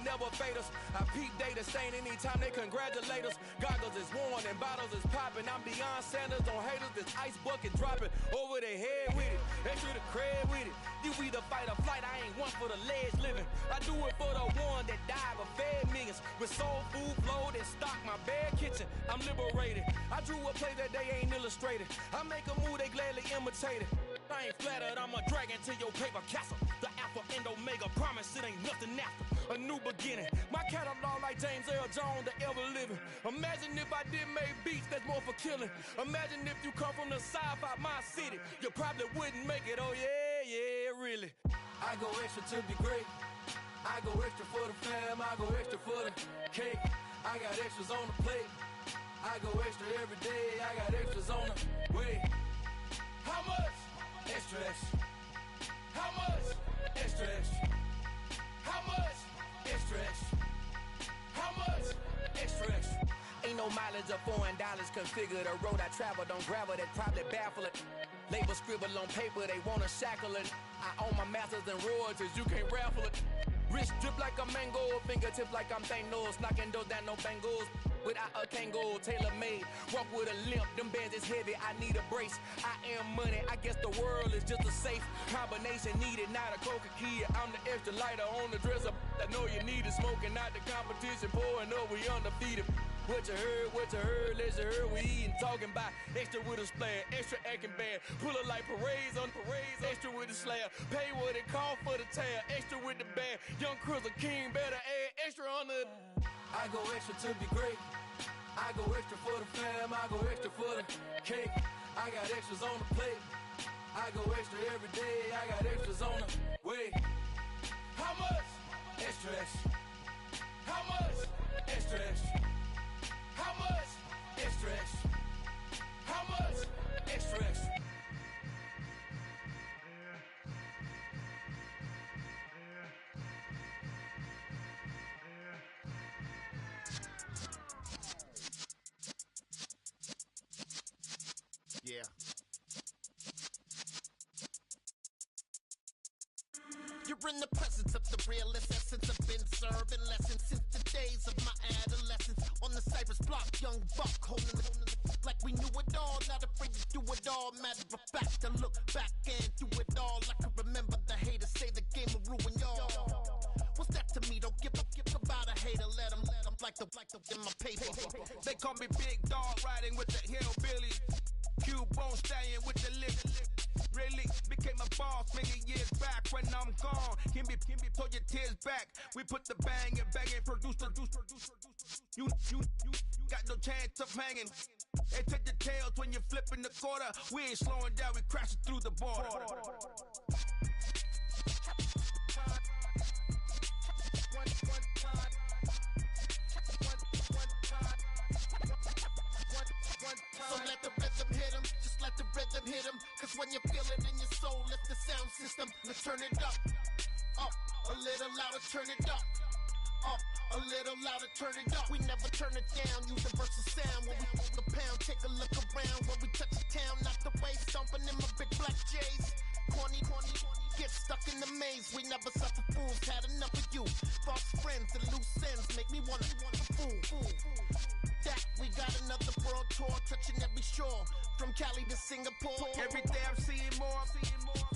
never fade us. I peep data stain anytime they congratulate us. Goggles is worn and bottles is popping. I'm beyond Sanders on haters, this ice bucket dropping over their head with it. Extra the cred with it. You either fight or flight, I ain't one for the ledge living. I do it for the one that died but fed millions. With soul food flowed and stock my bare kitchen. I'm liberated. I drew a play that they ain't illustrated. I make a move, they gladly imitate it. I ain't flattered, I'm a dragon to your paper castle. The alpha and omega, promise it ain't nothing after. A new beginning. My catalog like James Earl Jones, the ever living. Imagine if I did make beats, that's more for killing. Imagine if you come from the south out my city, you probably wouldn't make it. Oh yeah, yeah, really. I go extra to be great. I go extra for the fam, I go extra for the cake. I got extras on the plate. I go extra every day, I got extras on the way. How much? Extra, extra. How much? Extra, extra. How much? Extra, extra. How much? Extra, extra. Ain't no mileage of $4 configure the road I travel. Don't gravel, that probably baffle it. Label scribble on paper, they wanna shackle it. I own my masters and royalties, you can't raffle it. Wrist drip like a mango, fingertips like I'm Thanos. Knocking those down, no bangles. Without a Kango, tailor-made. Walk with a limp, them bands is heavy, I need a brace. I am money, I guess the world is just a safe combination needed, not a coca key. I'm the extra lighter on the dresser. I know you need it, smoking out the competition, pouring up, we undefeated. What you heard, let you heard, we eatin', talking about extra with a splash, extra acting bad. Pull it like parades on parades, extra with the slab. Pay what it cost for the tab, extra with the bag. Young Crizzle King, better add extra on the. I go extra to be great. I go extra for the fam, I go extra for the cake. I got extras on the plate. I go extra every day, I got extras on the way. How much? Extra, extra. How much? Extra, extra. How much? Extra, extra. How much? Extra, extra. Yeah. You're in the presence of the realest essence. I've been serving lessons since the days of my adolescence. On the Cypress block, young buck holding it like we knew it all. Not afraid to do it all. Matter of fact, I look back and do it all. I can remember the haters say the game will ruin y'all. What's that to me? Don't give about a hater. Let them like the in my paper. They call me Big Dog, riding with the hillbillies. Cubone stallion with the lip. Really became a boss many years back when I'm gone. Can be pull your tears back. We put the bang and produce. You got no chance of hanging. They take the tails when you're flipping the quarter. We ain't slowing down, we crashing through the border. So let the rhythm hit him, just let the rhythm hit him. Cause when you feel it in your soul, lift the sound system. Let's turn it up, a little louder, turn it up. A little louder, turn it up. We never turn it down, universal sound. When we move the pound, take a look around. When we touch the town, not the way, stomping in my big black J's. Corny, get stuck in the maze. We never suffer fools, had enough of you. False friends and loose ends make me wanna fool. That we got another world tour, touching every shore, from Cali to Singapore. Every day I'm seeing more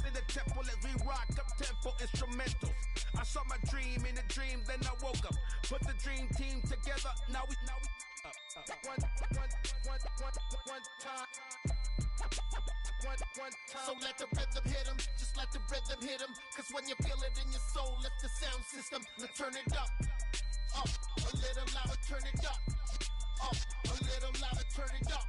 in the temple as we rock up tempo instrumentals. I saw my dream in a dream, then I woke up. Put the dream team together, now we one time. So let the rhythm hit him, just let the rhythm hit him. Cause when you feel it in your soul, lift the sound system. Let's turn it up, a little louder, turn it up. A little louder, turn it up.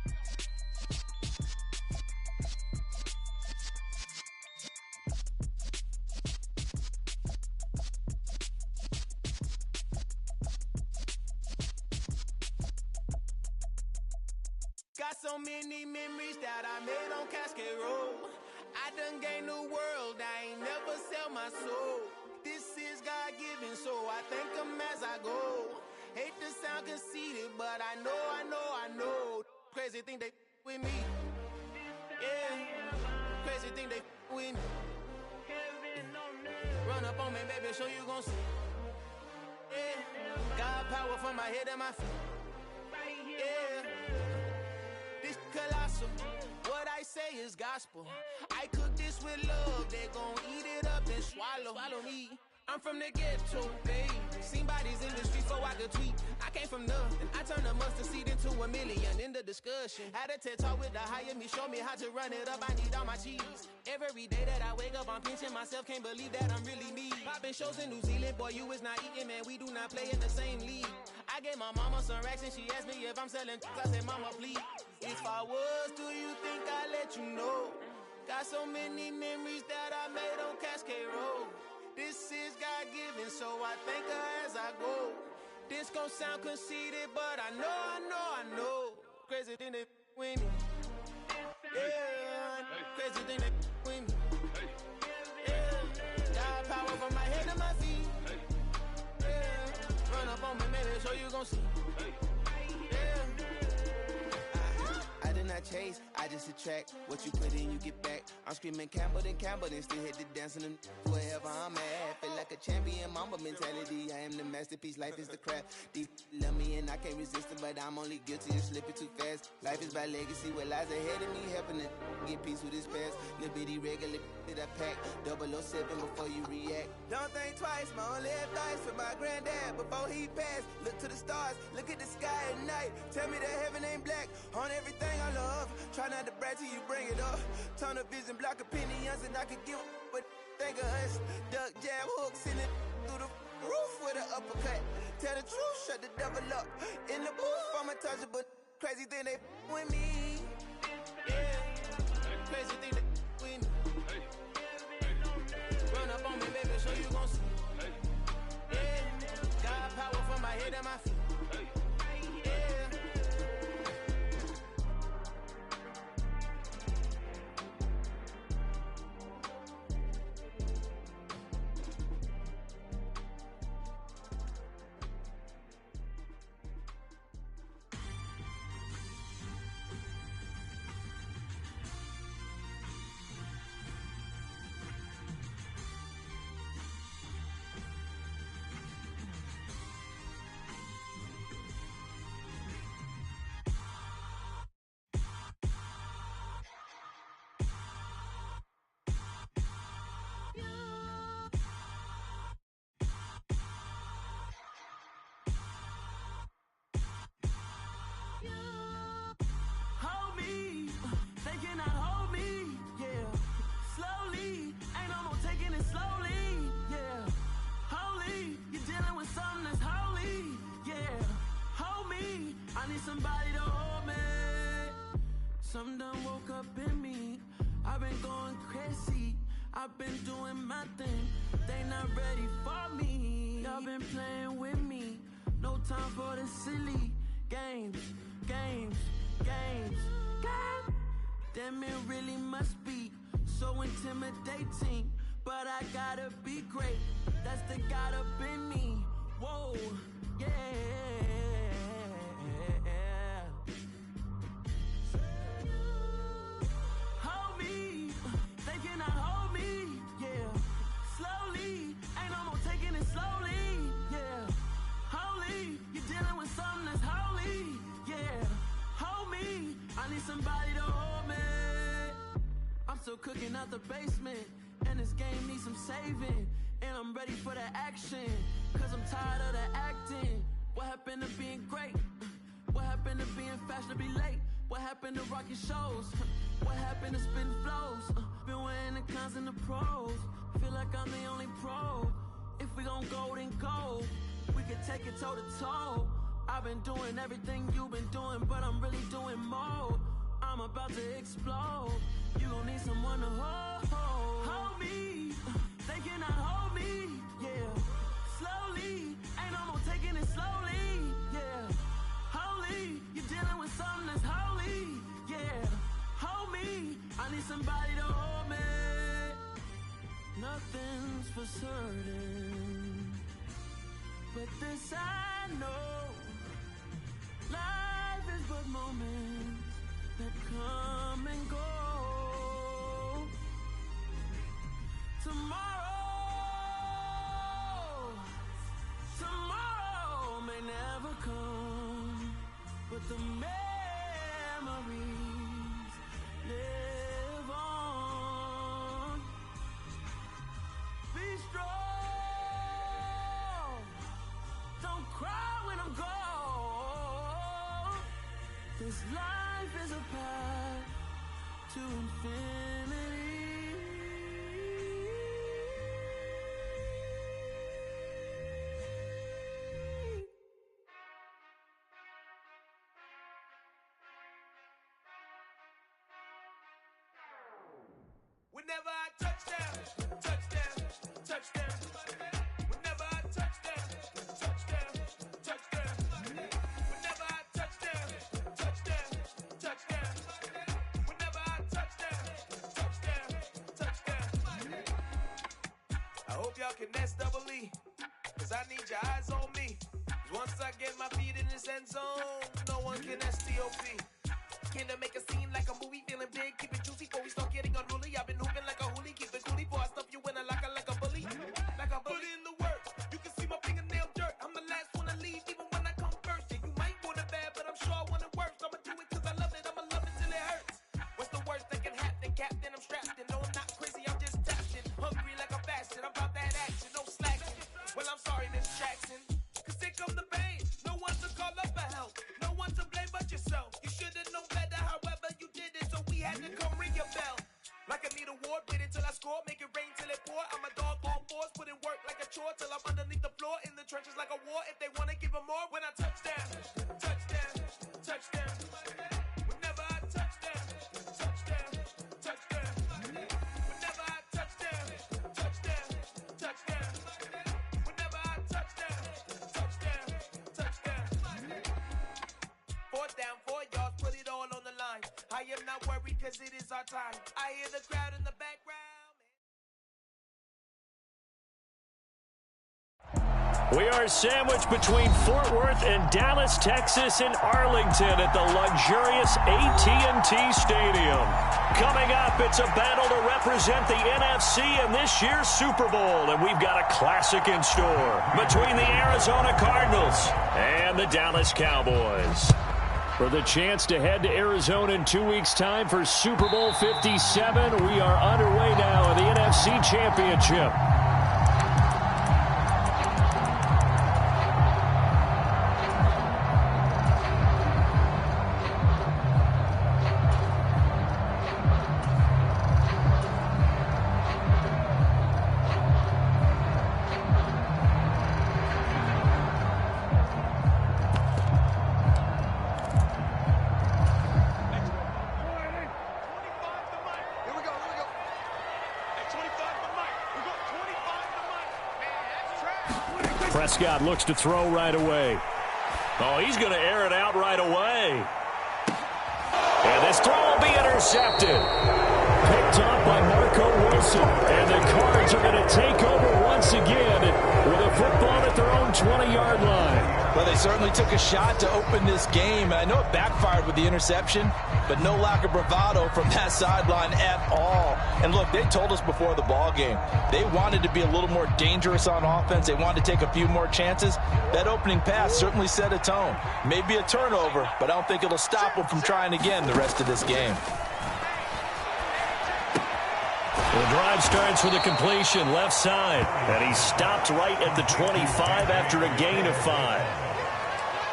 Got so many memories that I made on Cascade Road. I done gained the world, I ain't never sell my soul. This is God-given, so I thank him as I go. Hate to sound conceited, but I know. Crazy thing they with me. Yeah, crazy thing they with me. Run up on me, baby, show you gon' see. Yeah. from my head to my feet. Yeah, this colossal. What I say is gospel. I cook this with love. They gon' eat it up and swallow me. I'm from the ghetto, baby. Seen bodies in the street so I could tweet. I came from nothing. I turned a mustard seed into a million in the discussion. Had a TED talk with the higher me, show me how to run it up. I need all my cheese. Every day that I wake up, I'm pinching myself. Can't believe that I'm really me. Popping shows in New Zealand, boy, you is not eating, man. We do not play in the same league. I gave my mama some racks and she asked me if I'm selling. I said, mama, please. If I was, do you think I'd let you know? Got so many memories that I made on Cascade Road. This is God-given, so I thank her as I go. This gon' sound conceited, but I know. Crazy thing they with me. Yeah, crazy thing they with me. Yeah, got power from my head to my feet. Yeah, run up on me, maybe so you gon' see. Yeah. I did not chase, I just attract. What you put in, you get back. I'm screaming Campbell, then still hit the dancing and wherever I'm at. Feel like a champion, mamba mentality. I am the masterpiece, life is the craft. Deep love me and I can't resist it, but I'm only guilty of slipping too fast. Life is by legacy, what lies ahead of me, helping to get peace with this past. Little bitty regular that I pack, 007 before you react. Don't think twice, my only advice for my granddad before he passed. Look to the stars, look at the sky at night. Tell me that heaven ain't black on everything I love. Try not to brag till you bring it up. Tunnel vision, block opinions, and I could give but think of us. Duck jab hooks in it through the roof with an uppercut. Tell the truth, shut the devil up. In the booth, I'm untouchable. Crazy thing they with me. Yeah, crazy thing they with me. Run up on me, baby, so you gon' see. Yeah, got power from my head to my feet. Something done woke up in me. I've been going crazy. I've been doing my thing. They not ready for me. Y'all been playing with me. No time for the silly games. Damn, it really must be so intimidating. But I gotta be great. That's the God up in me. Whoa, yeah. Somebody to hold me. I'm still cooking out the basement, and this game needs some saving. And I'm ready for the action, cause I'm tired of the acting. What happened to being great? What happened to being fashionably late? What happened to rocking shows? What happened to spitting flows? Been wearing the cons and the pros. Feel like I'm the only pro. If we gon' go, then go. We can take it toe to toe. I've been doing everything you've been doing, but I'm really doing more. I'm about to explode. You gon' need someone to hold me. They cannot hold me, yeah. Slowly, ain't no more taking it slowly, yeah. Holy, you're dealing with something that's holy, yeah. Hold me, I need somebody to hold me. Nothing's for certain, but this I know. Life is but moments that come and go. Tomorrow may never come, but the memories live on. Be strong, don't cry when I'm gone. This life is a path to infinity. Whenever I touchdown, touchdown, touchdown. Whenever I touchdown, touchdown, touchdown. Whenever I touchdown, touchdown, touchdown. Whenever I touchdown, touchdown, touchdown. I hope y'all can double E, cause I need your eyes on me. Once I get my feet in this end zone, no one can STOP. Can I make a scene like a movie, feeling big, keep it juicy before we start getting unruly. I've been hooping like a hoolie, keep it coolie before I stuff you in a locker like a bully. Like I put in the work, you can see my fingernail dirt. I'm the last one to leave, even when I come first. Yeah, you might want it bad, but I'm sure I want it worse. I'ma do it cause I love it, I'ma love it till it hurts. What's the worst that can happen, Captain? I'm strapped in, no I'm not crazy, I'm just tapped in. Hungry like I'm fasting, I'm about that action, no slacking. Well, I'm sorry, Miss Jackson, cause here come the pain. No one to call up for help, no one to blame but yourself. You should've known better, however you did it, so we had to come ring your bell. Like I need a award, wait until I score, make it rain till it pour. I'm a dog on fours, put in work like a chore till I'm underneath the floor, in the trenches like a war. If they wanna give them more, when I touchdown, touchdown, touchdown. Whenever I touchdown, touchdown, touchdown. Whenever I touchdown, touchdown, touchdown. Whenever I touchdown, touchdown, touchdown. Fourth down, 4 yards, put it all on the line. I am not worried cause it is our time. I hear the crowd in the background. We are sandwiched between Fort Worth and Dallas, Texas, and Arlington at the luxurious AT&T Stadium. Coming up, it's a battle to represent the NFC in this year's Super Bowl, and we've got a classic in store between the Arizona Cardinals and the Dallas Cowboys. For the chance to head to Arizona in 2 weeks' time for Super Bowl 57, we are underway now in the NFC Championship. Prescott looks to throw right away. Oh, he's going to air it out right away. And this throw will be intercepted. Picked up by Marco Wilson. And the Cards are going to take over once again with a football at their own 20-yard line. Well, they certainly took a shot to open this game. And I know it backfired with the interception, but no lack of bravado from that sideline at all. And look, they told us before the ball game, they wanted to be a little more dangerous on offense. They wanted to take a few more chances. That opening pass certainly set a tone. Maybe a turnover, but I don't think it'll stop them from trying again the rest of this game. The drive starts with a completion left side, and he stopped right at the 25 after a gain of 5.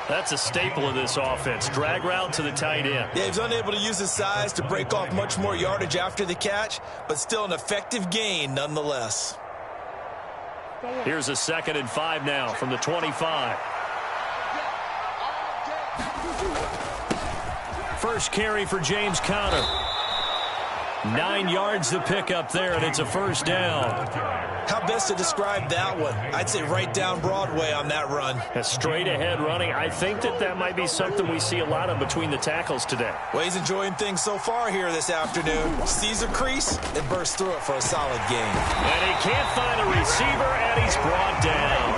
That's a staple of this offense. Drag route to the tight end. Yeah, he's unable to use his size to break off much more yardage after the catch, but still an effective gain nonetheless. Here's a 2nd and 5 now from the 25. First carry for James Conner. 9 yards to pick up there, and it's a first down. How best to describe that one? I'd say right down Broadway on that run. A straight ahead running. I think that might be something we see a lot of between the tackles today. Well, he's enjoying things so far here this afternoon. Sees a crease and bursts through it for a solid gain. And he can't find a receiver, and he's brought down.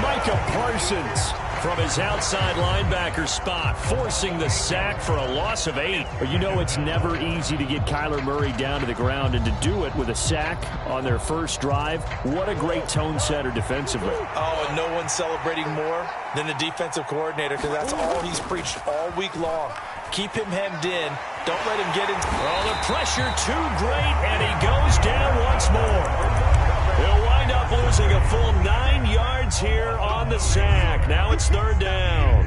Micah Parsons from his outside linebacker spot, forcing the sack for a loss of 8. But you know it's never easy to get Kyler Murray down to the ground, and to do it with a sack on their first drive, what a great tone setter defensively. Oh, and no one's celebrating more than the defensive coordinator, because that's all he's preached all week long. Keep him hemmed in. Don't let him get into... Well, the pressure too great, and he goes down once more. He'll wind up losing a full 9 yards here on the sack. Now it's 3rd down.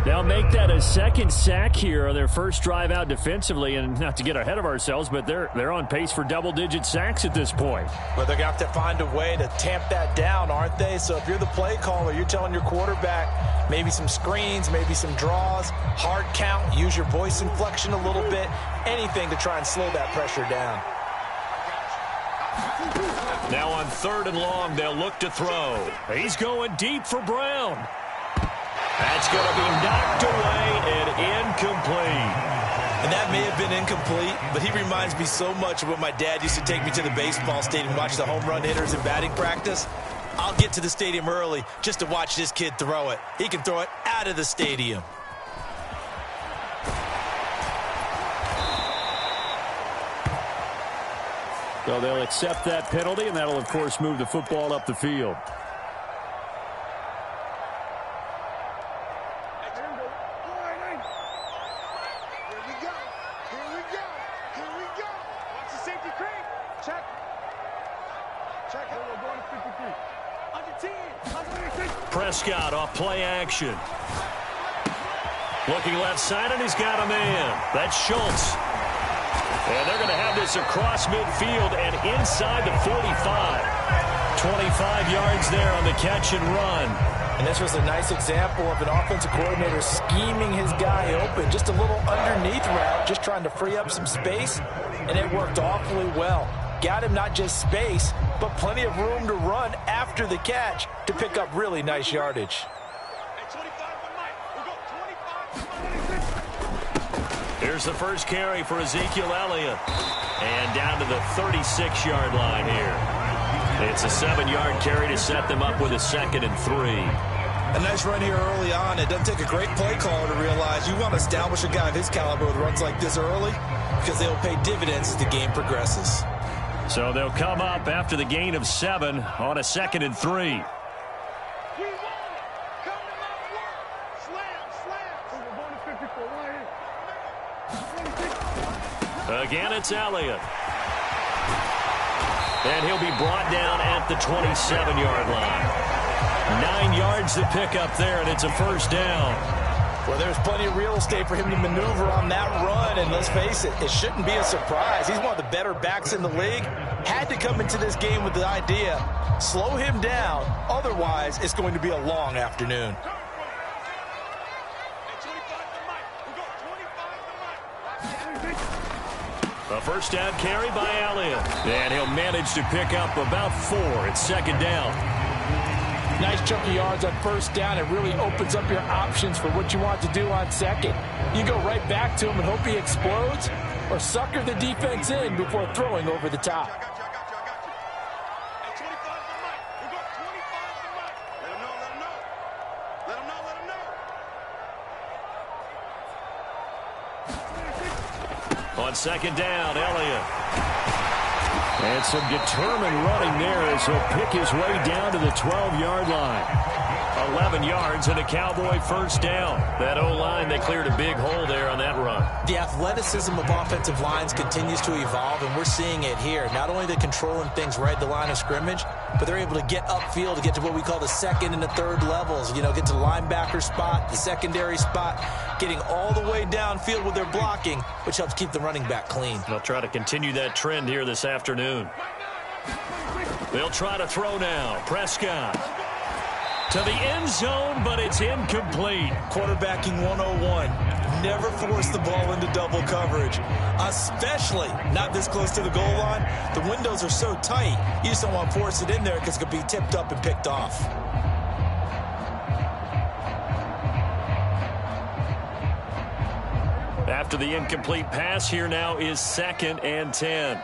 They'll make that a second sack here on their first drive out defensively, and not to get ahead of ourselves, but they're on pace for double-digit sacks at this point. But they're going to have to find a way to tamp that down, aren't they? So if you're the play caller, you're telling your quarterback maybe some screens, maybe some draws, hard count, use your voice inflection a little bit, anything to try and slow that pressure down. Now on 3rd and long, they'll look to throw. He's going deep for Brown. That's going to be knocked away and incomplete. And that may have been incomplete, but he reminds me so much of when my dad used to take me to the baseball stadium and watch the home run hitters in batting practice. I'll get to the stadium early just to watch this kid throw it. He can throw it out of the stadium. So they'll accept that penalty, and that'll, of course, move the football up the field. Prescott off play action. Looking left side, and he's got a man. That's Schultz. And they're going to have this across midfield and inside the 45. 25 yards there on the catch and run. And this was a nice example of an offensive coordinator scheming his guy open. Just a little underneath route, just trying to free up some space, and it worked awfully well. Got him not just space, but plenty of room to run after the catch to pick up really nice yardage. Here's the first carry for Ezekiel Elliott. And down to the 36-yard line here. It's a 7-yard carry to set them up with a 2nd and 3. A nice run here early on. It doesn't take a great play caller to realize you want to establish a guy of his caliber with runs like this early, because they'll pay dividends as the game progresses. So they'll come up after the gain of 7 on a 2nd and 3. Again, it's Elliott. And he'll be brought down at the 27-yard line. 9 yards to pick up there, and it's a 1st down. Well, there's plenty of real estate for him to maneuver on that run, and let's face it, it shouldn't be a surprise. He's one of the better backs in the league. Had to come into this game with the idea, slow him down, otherwise it's going to be a long afternoon. A 1st down carry by Elliott. And he'll manage to pick up about 4. It's 2nd down. Nice chunk of yards on 1st down. It really opens up your options for what you want to do on 2nd. You go right back to him and hope he explodes, or sucker the defense in before throwing over the top. On 2nd down, Elliott. And some determined running there as he'll pick his way down to the 12-yard line. 11 yards and a Cowboy 1st down. That O-line, they cleared a big hole there on that run. The athleticism of offensive lines continues to evolve, and we're seeing it here. Not only are they controlling things right at the line of scrimmage, but they're able to get upfield to get to what we call the 2nd and the 3rd levels. You know, get to the linebacker spot, the secondary spot, getting all the way downfield with their blocking, which helps keep the running back clean. They'll try to continue that trend here this afternoon. They'll try to throw now. Prescott to the end zone, but it's incomplete. Quarterbacking 101. Never force the ball into double coverage, especially not this close to the goal line. The windows are so tight, you just don't want to force it in there because it could be tipped up and picked off. After the incomplete pass, here now is 2nd and 10.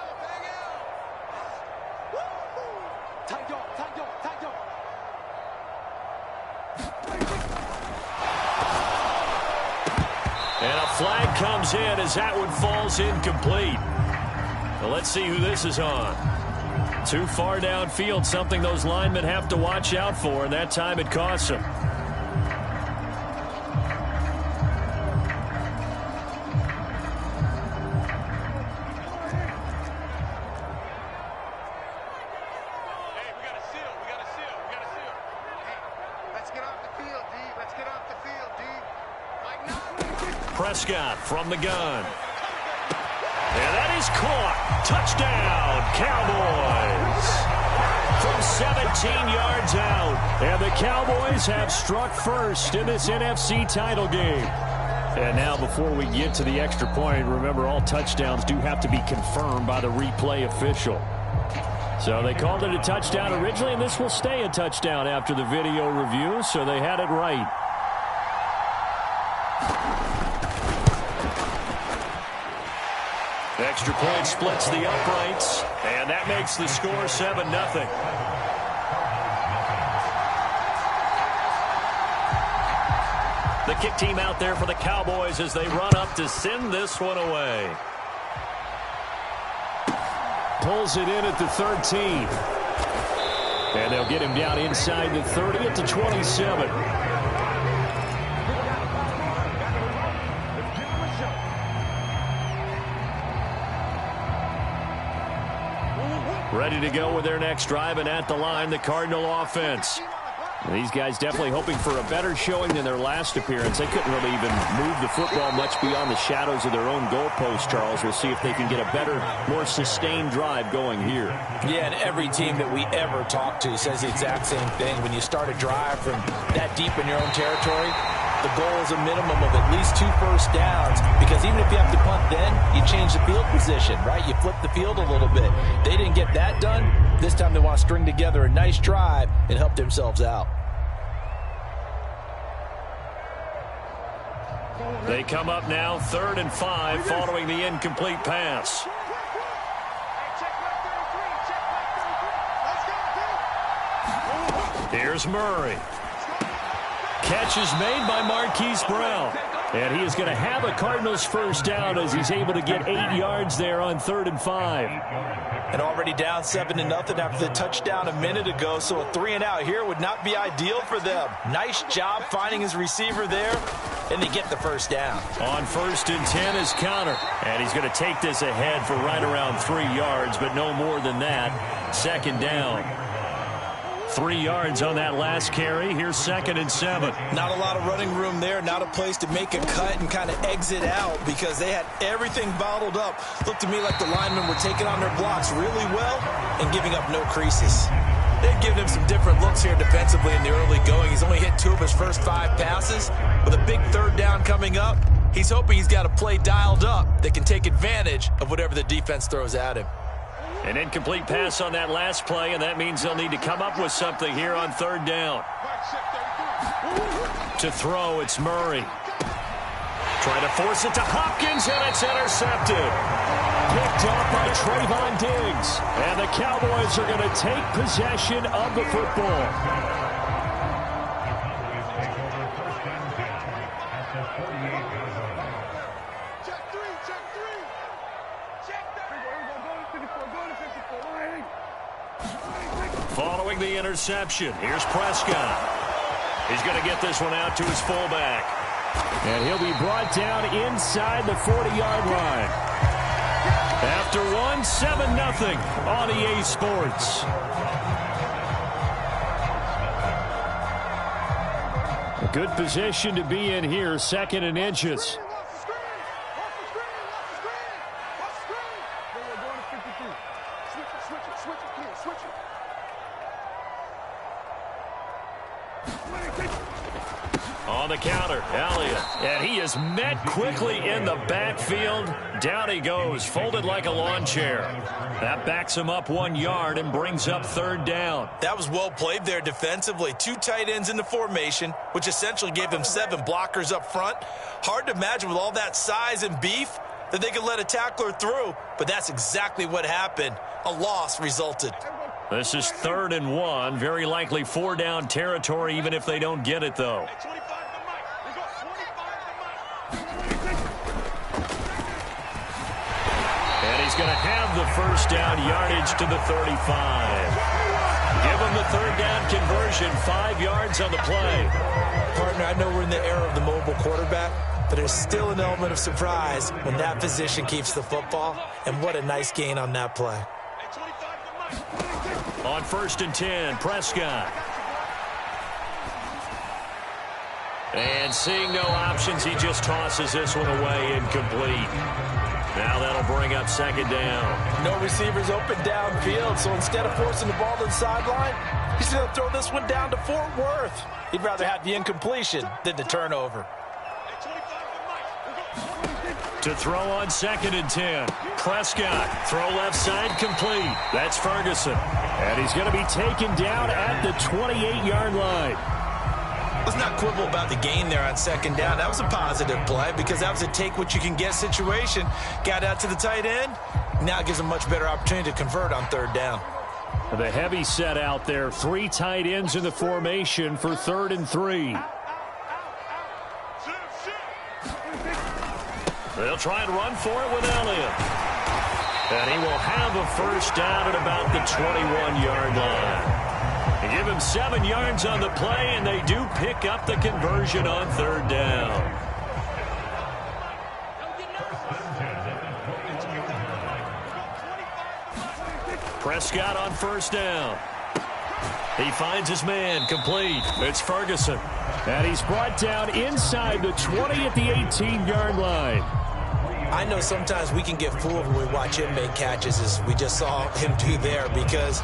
flag comes in as that one falls incomplete. Well, let's see who this is on. Too far downfield, something those linemen have to watch out for, and that time it costs them. Prescott from the gun. And that is caught. Touchdown, Cowboys. From 17 yards out. And the Cowboys have struck first in this NFC title game. And now before we get to the extra point, remember all touchdowns do have to be confirmed by the replay official. So they called it a touchdown originally, and this will stay a touchdown after the video review, so they had it right. Extra point splits the uprights, and that makes the score 7-0. The kick team out there for the Cowboys as they run up to send this one away. Pulls it in at the 13. And they'll get him down inside the 30 at the 27. Ready to go with their next drive, and at the line, the Cardinal offense. These guys definitely hoping for a better showing than their last appearance. They couldn't really even move the football much beyond the shadows of their own goalpost, Charles. We'll see if they can get a better, more sustained drive going here. Yeah, and every team that we ever talk to says the exact same thing. When you start a drive from that deep in your own territory, the goal is a minimum of at least 2 first downs, because even if you have to punt then, you change the field position, right? You flip the field a little bit. They didn't get that done. This time they want to string together a nice drive and help themselves out. They come up now 3rd and 5 following the incomplete pass. Here's Murray. Catch is made by Marquise Brown. And he is going to have a Cardinals first down as he's able to get 8 yards there on 3rd and 5. And already down 7-0 after the touchdown a minute ago, so a 3 and out here would not be ideal for them. Nice job finding his receiver there, and they get the first down. On 1st and 10 is Connor, and he's going to take this ahead for right around 3 yards, but no more than that. 2nd down. 3 yards on that last carry. Here's 2nd and 7. Not a lot of running room there. Not a place to make a cut and kind of exit out because they had everything bottled up. Looked to me like the linemen were taking on their blocks really well and giving up no creases. They've given him some different looks here defensively in the early going. He's only hit 2 of his first 5 passes. With a big 3rd down coming up, he's hoping he's got a play dialed up that can take advantage of whatever the defense throws at him. An incomplete pass on that last play, and that means they'll need to come up with something here on 3rd down. To throw, it's Murray. Trying to force it to Hopkins, and it's intercepted. Picked up by Trayvon Diggs. And the Cowboys are going to take possession of the football. Following the interception, here's Prescott. He's going to get this one out to his fullback. And he'll be brought down inside the 40-yard line. After one, 7-0 on EA Sports. A good position to be in here, 2nd and inches. On the counter, Elliott. And he is met quickly in the backfield. Down he goes, folded like a lawn chair. That backs him up 1 yard and brings up 3rd down. That was well played there defensively. 2 tight ends in the formation, which essentially gave them 7 blockers up front. Hard to imagine with all that size and beef that they could let a tackler through, but that's exactly what happened. A loss resulted. This is 3rd and 1. Very likely 4-down territory, even if they don't get it, though. And he's going to have the first down, yardage to the 35. Give him the third down conversion, 5 yards on the play. Partner, I know we're in the era of the mobile quarterback, but there's still an element of surprise when that position keeps the football, and what a nice gain on that play. On 1st and 10, Prescott. And seeing no options, he just tosses this one away, incomplete. Now that'll bring up 2nd down. No receivers open downfield, so instead of forcing the ball to the sideline, he's going to throw this one down to Fort Worth. He'd rather have the incompletion than the turnover. To throw on 2nd and 10. Prescott, throw left side, complete. That's Ferguson. And he's going to be taken down at the 28-yard line. Let's not quibble about the gain there on 2nd down. That was a positive play because that was a take-what-you-can-get situation. Got out to the tight end. Now it gives him a much better opportunity to convert on 3rd down. The heavy set out there. 3 tight ends in the formation for 3rd and 3. They'll try and run for it with Elliott. And he will have a first down at about the 21-yard line. They give him 7 yards on the play, and they do pick up the conversion on 3rd down. Prescott on 1st down. He finds his man, complete. It's Ferguson. And he's brought down inside the 20 at the 18-yard line. I know sometimes we can get fooled when we watch him make catches, as we just saw him do there, because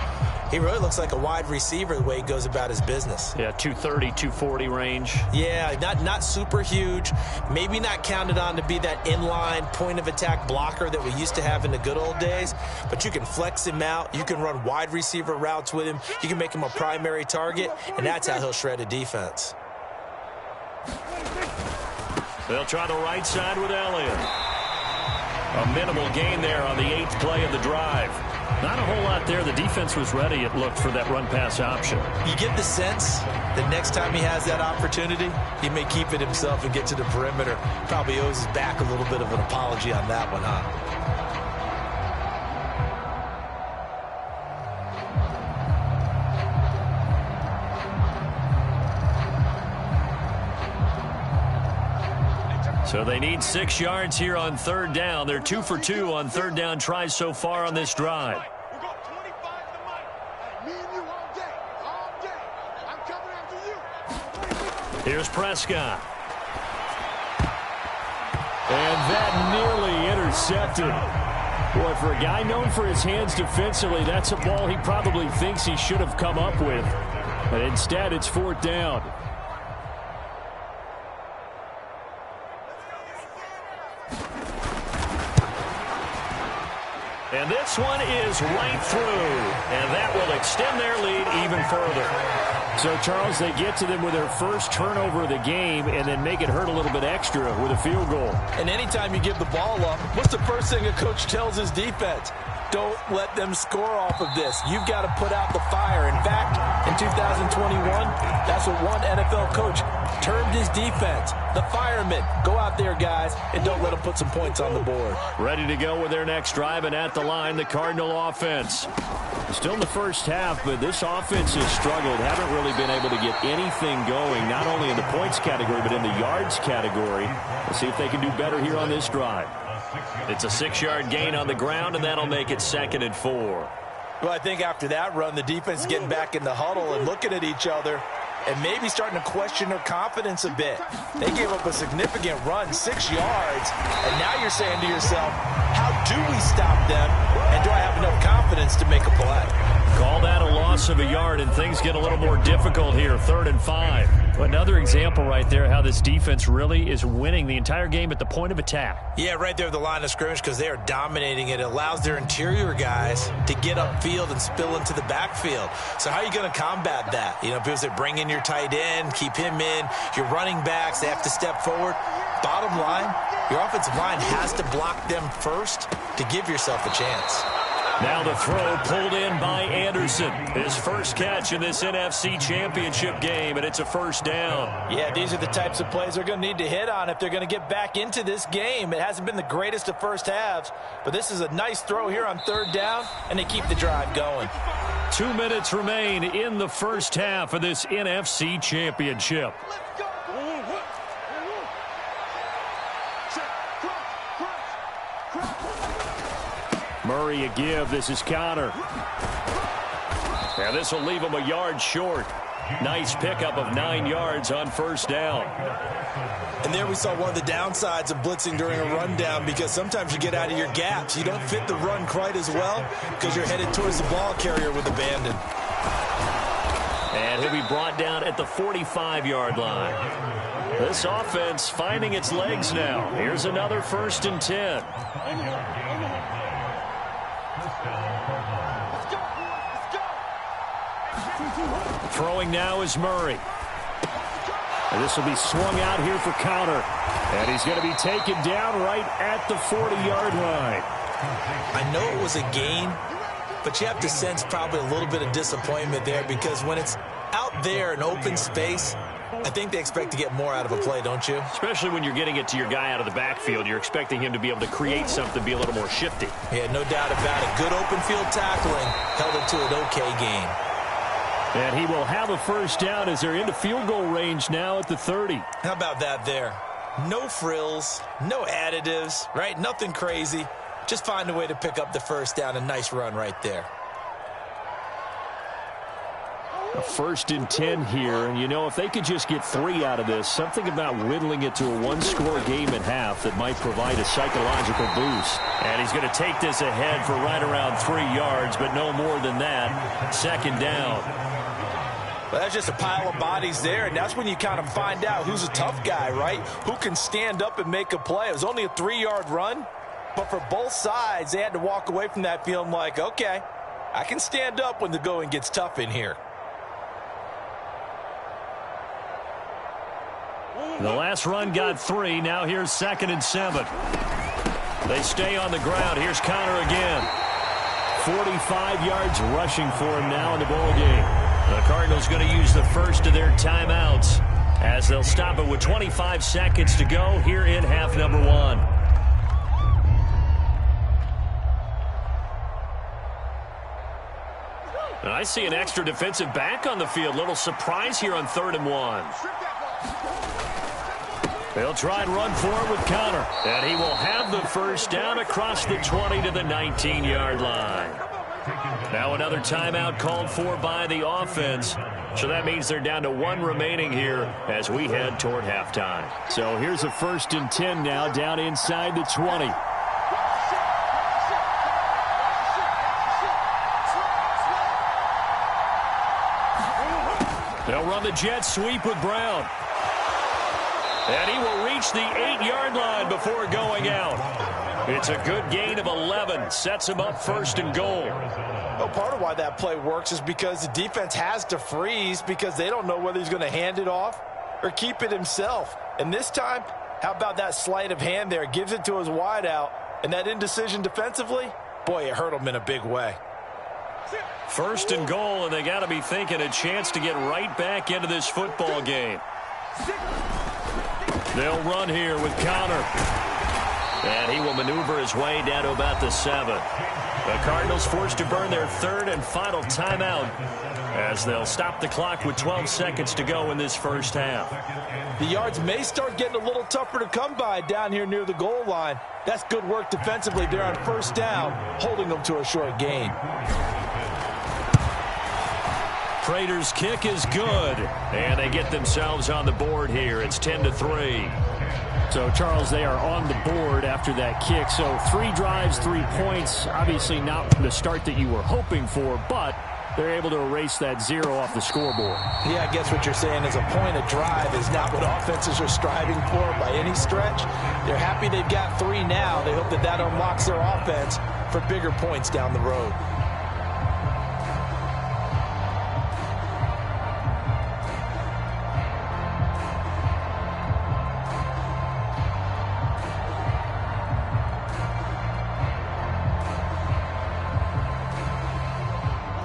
he really looks like a wide receiver the way he goes about his business. Yeah, 230, 240 range. Yeah, not super huge. Maybe not counted on to be that inline point-of-attack blocker that we used to have in the good old days, but you can flex him out. You can run wide receiver routes with him. You can make him a primary target, and that's how he'll shred a defense. They'll try the right side with Elliott. A minimal gain there on the 8th play of the drive. Not a whole lot there. The defense was ready, it looked, for that run-pass option. You get the sense that next time he has that opportunity, he may keep it himself and get to the perimeter. Probably owes his back a little bit of an apology on that one, huh? So they need 6 yards here on 3rd down. They're 2 for 2 on 3rd down tries so far on this drive. Here's Prescott. And that nearly intercepted. Boy, for a guy known for his hands defensively, that's a ball he probably thinks he should have come up with. But instead, it's 4th down. And this one is right through. And that will extend their lead even further. So, Charles, they get to them with their first turnover of the game and then make it hurt a little bit extra with a field goal. And anytime you give the ball up, what's the first thing a coach tells his defense? Don't let them score off of this. You've got to put out the fire. In fact, in 2021, that's what one NFL coach termed his defense. The firemen. Go out there, guys, and don't let them put some points on the board. Ready to go with their next drive, and at the line, the Cardinal offense. Still in the first half, but this offense has struggled. Haven't really been able to get anything going, not only in the points category, but in the yards category. Let's see if they can do better here on this drive. It's a 6-yard gain on the ground, and that'll make it 2nd and 4. Well, I think after that run, the defense is getting back in the huddle and looking at each other and maybe starting to question their confidence a bit. They gave up a significant run, 6 yards, and now you're saying to yourself, how do we stop them, and do I have enough confidence to make a play? Call that a loss of a yard, and things get a little more difficult here, 3rd and 5. Another example right there how this defense really is winning the entire game at the point of attack. Yeah, right there at the line of scrimmage, because they are dominating it. It allows their interior guys to get upfield and spill into the backfield. So how are you going to combat that? You know, people say bring in your tight end, keep him in. Your running backs, they have to step forward. Bottom line, your offensive line has to block them first to give yourself a chance. Now the throw pulled in by Anderson. His first catch in this NFC Championship game, and it's a first down. Yeah, these are the types of plays they're going to need to hit on if they're going to get back into this game. It hasn't been the greatest of first halves, but this is a nice throw here on third down, and they keep the drive going. 2 minutes remain in the first half of this NFC Championship. Murray a give. This is Connor. And this will leave him a yard short. Nice pickup of 9 yards on first down. And there we saw one of the downsides of blitzing during a rundown, because sometimes you get out of your gaps. You don't fit the run quite as well because you're headed towards the ball carrier with abandon. And he'll be brought down at the 45-yard line. This offense finding its legs now. Here's another 1st and 10. Throwing now is Murray. And this will be swung out here for Connor. And he's going to be taken down right at the 40-yard line. I know it was a gain, but you have to sense probably a little bit of disappointment there, because when it's out there in open space, I think they expect to get more out of a play, don't you? Especially when you're getting it to your guy out of the backfield. You're expecting him to be able to create something, be a little more shifty. Yeah, no doubt about it. Good open field tackling held it to an okay game. And he will have a first down as they're into field goal range now at the 30. How about that there? No frills, no additives, right? Nothing crazy. Just find a way to pick up the first down. A nice run right there. A 1st and 10 here, and you know, if they could just get 3 out of this, something about whittling it to a one-score game at half that might provide a psychological boost. And he's going to take this ahead for right around 3 yards, but no more than that. 2nd down. Well, that's just a pile of bodies there, and that's when you kind of find out who's a tough guy, right? Who can stand up and make a play. It was only a 3-yard run, but for both sides, they had to walk away from that feeling like, okay, I can stand up when the going gets tough in here. The last run got 3. Now here's 2nd and 7. They stay on the ground. Here's Connor again. 45 yards rushing for him now in the ball game. The Cardinals going to use the first of their timeouts as they'll stop it with 25 seconds to go here in half number 1. And I see an extra defensive back on the field. Little surprise here on 3rd and 1. They'll try and run forward with Connor. And he will have the first down across the 20 to the 19-yard line. Now another timeout called for by the offense. So that means they're down to 1 remaining here as we head toward halftime. So here's a 1st and 10 now down inside the 20. They'll run the jet sweep with Brown. And he will reach the 8-yard line before going out. It's a good gain of 11. Sets him up 1st and goal. Well, part of why that play works is because the defense has to freeze because they don't know whether he's going to hand it off or keep it himself. And this time, how about that sleight of hand there? Gives it to his wideout. And that indecision defensively, boy, it hurt him in a big way. 1st and goal, and they got to be thinking a chance to get right back into this football game. They'll run here with Connor. And he will maneuver his way down to about the 7. The Cardinals forced to burn their 3rd and final timeout as they'll stop the clock with 12 seconds to go in this first half. The yards may start getting a little tougher to come by down here near the goal line. That's good work defensively there on 1st down, holding them to a short gain. Prater's kick is good, and they get themselves on the board here. It's 10-3. So, Charles, they are on the board after that kick. So 3 drives, 3 points. Obviously not the start that you were hoping for, but they're able to erase that 0 off the scoreboard. Yeah, I guess what you're saying is a point of drive is not what offenses are striving for by any stretch. They're happy they've got 3 now. They hope that that unlocks their offense for bigger points down the road.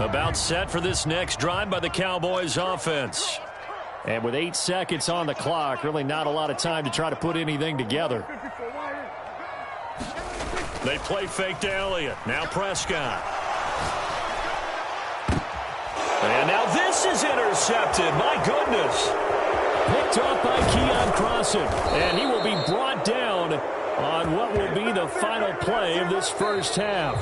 About set for this next drive by the Cowboys offense. And with 8 seconds on the clock, really not a lot of time to try to put anything together. They play fake to Elliott. Now Prescott. And now this is intercepted. My goodness. Picked off by Keon Crossan. And he will be brought down on what will be the final play of this first half.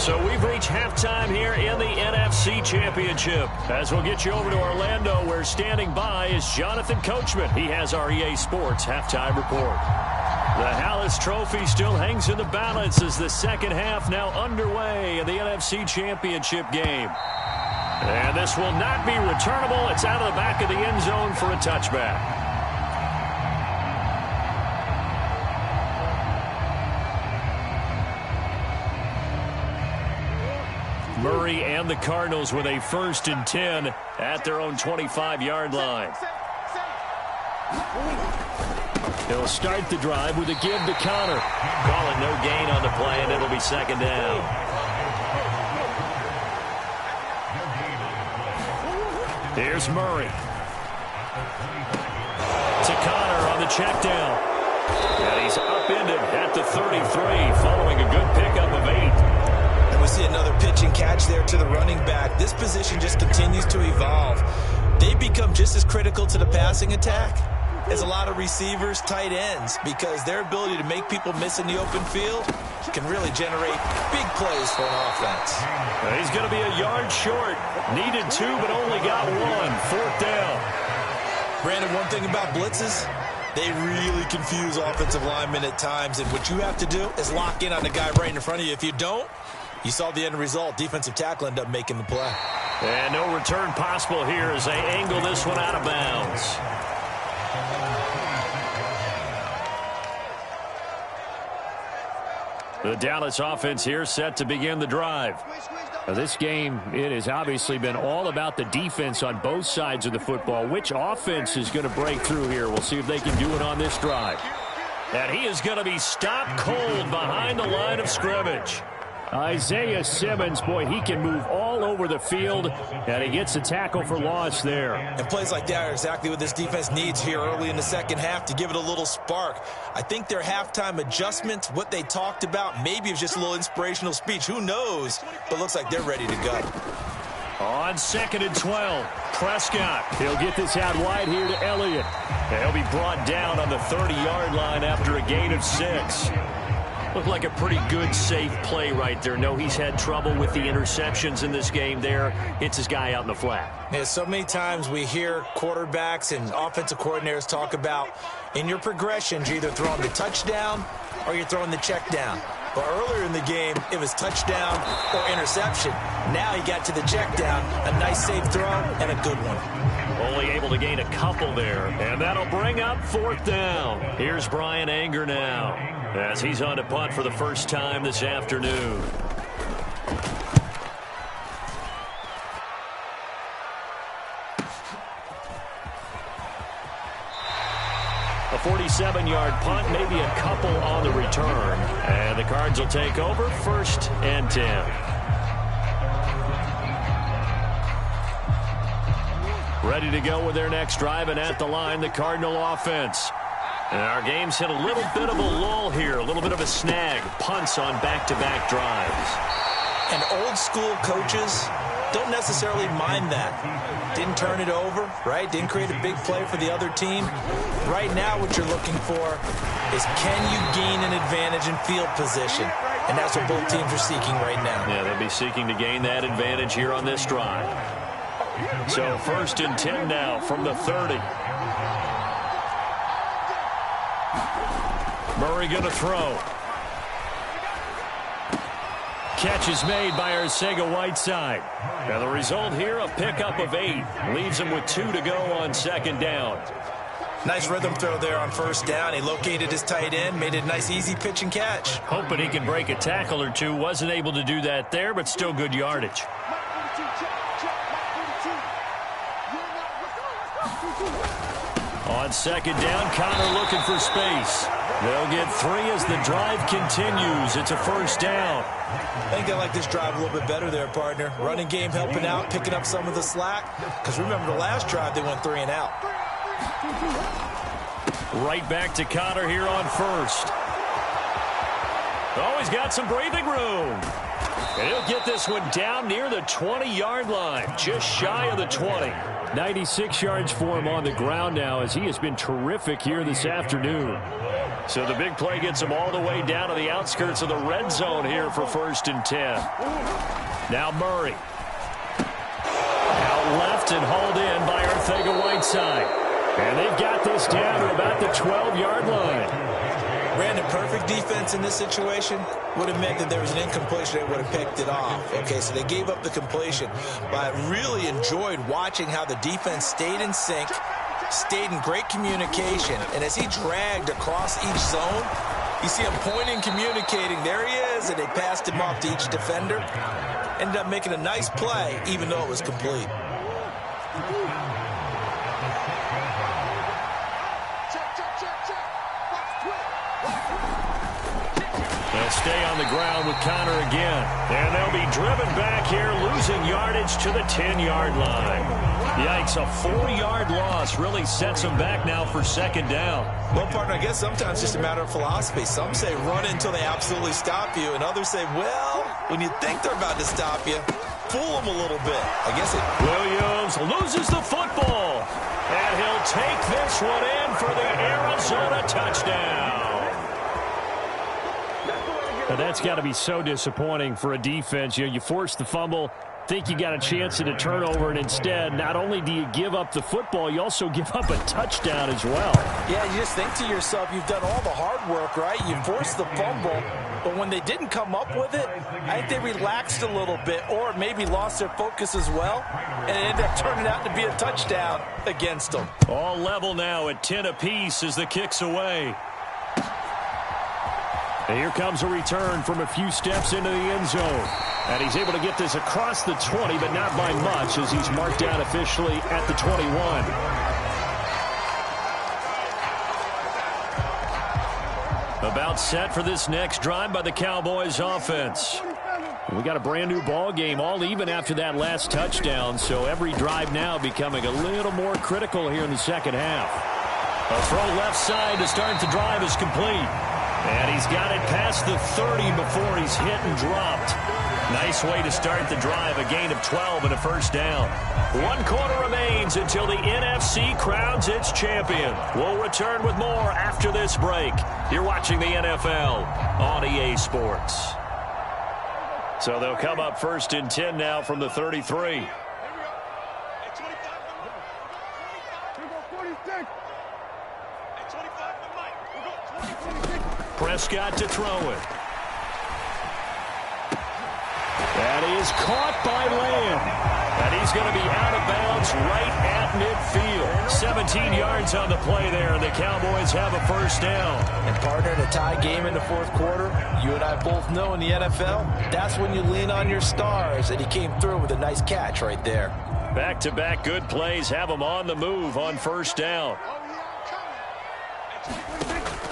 So we've reached halftime here in the NFC Championship. As we'll get you over to Orlando, where standing by is Jonathan Coachman. He has our EA Sports halftime report. The Hallis Trophy still hangs in the balance as the second half now underway in the NFC Championship game. And this will not be returnable. It's out of the back of the end zone for a touchback. Murray and the Cardinals with a 1st and 10 at their own 25-yard line. He'll start the drive with a give to Connor. Calling no gain on the play, and it'll be second down. Here's Murray. To Connor on the check down. And he's upended at the 33 following a good pickup of 8. And we see another pitch and catch there to the running back. This position just continues to evolve. They become just as critical to the passing attack as a lot of receivers, tight ends, because their ability to make people miss in the open field can really generate big plays for an offense. He's going to be a yard short. Needed 2, but only got 1. 4th down. Brandon, one thing about blitzes, they really confuse offensive linemen at times, and what you have to do is lock in on the guy right in front of you. If you don't, you saw the end result. Defensive tackle ended up making the play. And no return possible here as they angle this one out of bounds. The Dallas offense here set to begin the drive. Now this game, it has obviously been all about the defense on both sides of the football. Which offense is going to break through here? We'll see if they can do it on this drive. And he is going to be stopped cold behind the line of scrimmage. Isaiah Simmons, boy, he can move all over the field, and he gets a tackle for loss there. And plays like that are exactly what this defense needs here early in the second half to give it a little spark. I think their halftime adjustment, what they talked about, maybe it was just a little inspirational speech. Who knows? But looks like they're ready to go. On 2nd and 12, Prescott. He'll get this out wide here to Elliott. And he'll be brought down on the 30-yard line after a gain of 6. Looked like a pretty good, safe play right there. No, he's had trouble with the interceptions in this game there. Hits his guy out in the flat. Yeah, so many times we hear quarterbacks and offensive coordinators talk about in your progressions, you're either throwing the touchdown or you're throwing the check down. But earlier in the game, it was touchdown or interception. Now he got to the check down, a nice safe throw, and a good one. Only able to gain a couple there, and that'll bring up 4th down. Here's Brian Anger now, as he's on to punt for the first time this afternoon. A 47-yard punt, maybe a couple on the return. And the Cards will take over 1st and 10. Ready to go with their next drive, and at the line, the Cardinal offense. And our game's hit a little bit of a lull here, a little bit of a snag. Punts on back-to-back drives. And old-school coaches don't necessarily mind that. Didn't turn it over, right? Didn't create a big play for the other team. Right now, what you're looking for is can you gain an advantage in field position? And that's what both teams are seeking right now. Yeah, they'll be seeking to gain that advantage here on this drive. So 1st and 10 now from the 30. Murray going to throw. Catch is made by Arcega-Whiteside. Now the result here, a pickup of 8. Leaves him with 2 to go on 2nd down. Nice rhythm throw there on 1st down. He located his tight end, made it a nice easy pitch and catch. Hoping he can break a tackle or two. Wasn't able to do that there, but still good yardage. On On second down, Connor looking for space. They'll get 3 as the drive continues. It's a first down. I think they like this drive a little bit better there, partner. Running game helping out, picking up some of the slack. Because remember the last drive, they went 3 and out. Right back to Connor here on first. Oh, he's got some breathing room. And he'll get this one down near the 20-yard line, just shy of the 20. 96 yards for him on the ground now as he has been terrific here this afternoon. So the big play gets him all the way down to the outskirts of the red zone here for 1st and 10. Now Murray. Out left and hauled in by Arcega-Whiteside. And they've got this down to about the 12-yard line. Brandon, perfect defense in this situation would have meant that there was an incompletion that would have picked it off. Okay, so they gave up the completion. But I really enjoyed watching how the defense stayed in sync, stayed in great communication. And as he dragged across each zone, you see him pointing, communicating. There he is, and they passed him off to each defender. Ended up making a nice play, even though it was complete. They'll stay on the ground with Connor again. And they'll be driven back here, losing yardage to the 10-yard line. Yikes, a 4-yard loss really sets them back now for 2nd down. Well, partner, I guess sometimes it's just a matter of philosophy. Some say run until they absolutely stop you, and others say, well, when you think they're about to stop you, fool them a little bit. I guess it... Williams loses the football. And he'll take this one in for the Arizona touchdown. But that's got to be so disappointing for a defense. You force the fumble, think you got a chance at a turnover, and instead, not only do you give up the football, you also give up a touchdown as well. Yeah, you just think to yourself, you've done all the hard work, right? You forced the fumble, but when they didn't come up with it, I think they relaxed a little bit or maybe lost their focus as well, and it ended up turning out to be a touchdown against them. All level now at 10 apiece as the kick's away. And here comes a return from a few steps into the end zone. And he's able to get this across the 20, but not by much as he's marked down officially at the 21. About set for this next drive by the Cowboys offense. We got a brand new ball game, all even after that last touchdown, so every drive now becoming a little more critical here in the second half. A throw left side to start the drive is complete. And he's got it past the 30 before he's hit and dropped. Nice way to start the drive, a gain of 12 and a first down. 1 quarter remains until the NFC crowns its champion. We'll return with more after this break. You're watching the NFL on EA Sports. So they'll come up 1st and 10 now from the 33. Prescott to throw it. That is caught by Lamb. And he's going to be out of bounds right at midfield. 17 yards on the play there, and the Cowboys have a first down. And partner, in a tie game in the 4th quarter, you and I both know in the NFL, that's when you lean on your stars, and he came through with a nice catch right there. Back-to-back good plays have him on the move on first down.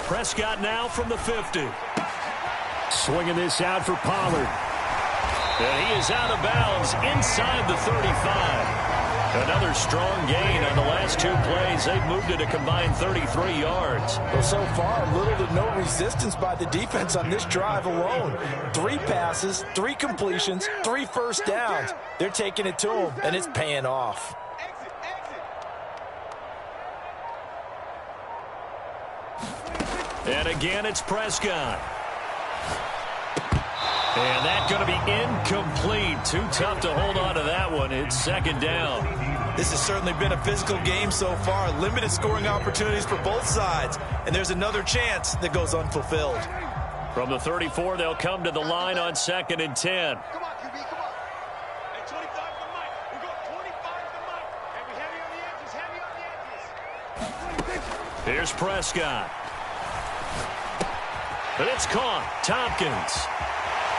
Prescott now from the 50. Swinging this out for Pollard. And he is out of bounds inside the 35. Another strong gain on the last 2 plays. They've moved it a combined 33 yards. Well, so far, little to no resistance by the defense on this drive alone. 3 passes, 3 completions, 3 first downs. They're taking it to them, and it's paying off. And again, it's Prescott. And that's going to be incomplete. Too tough to hold on to that one. It's 2nd down. This has certainly been a physical game so far. Limited scoring opportunities for both sides. And there's another chance that goes unfulfilled. From the 34, they'll come to the line on 2nd and 10. Come on, QB, come on. Hey, 25 for Mike. We got 25 for Mike. And we heavy on the edges, heavy on the edges. Here's Prescott. But it's caught. Tompkins.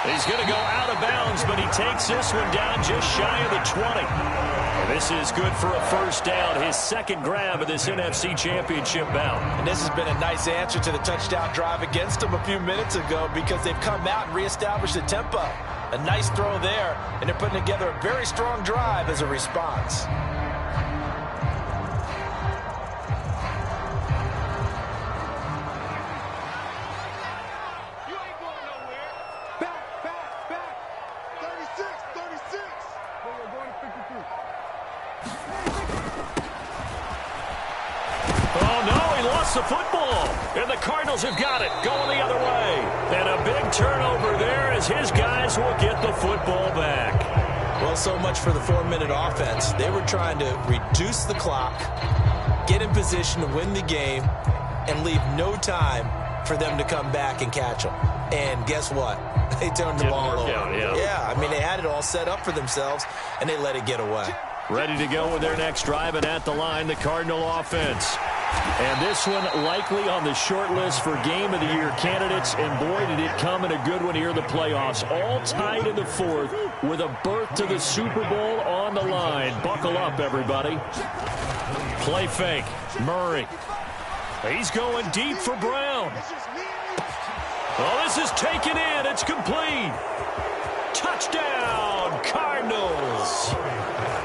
He's going to go out of bounds, but he takes this one down just shy of the 20. And this is good for a first down, his second grab of this NFC Championship bout. And this has been a nice answer to the touchdown drive against them a few minutes ago because they've come out and reestablished the tempo. A nice throw there, and they're putting together a very strong drive as a response. The football, and the Cardinals have got it, going the other way. And a big turnover there as his guys will get the football back. Well, so much for the 4-minute offense. They were trying to reduce the clock, get in position to win the game, and leave no time for them to come back and catch them. And guess what? They turned the ball over. Yeah, I mean, they had it all set up for themselves, and they let it get away. Ready to go with their next drive, and at the line, the Cardinal offense. And this one likely on the short list for Game of the Year candidates. And boy, did it come in a good one here in the playoffs. All tied in the fourth with a berth to the Super Bowl on the line. Buckle up, everybody. Play fake. Murray. He's going deep for Brown. Well, this is taken in. It's complete. Touchdown, Cardinals.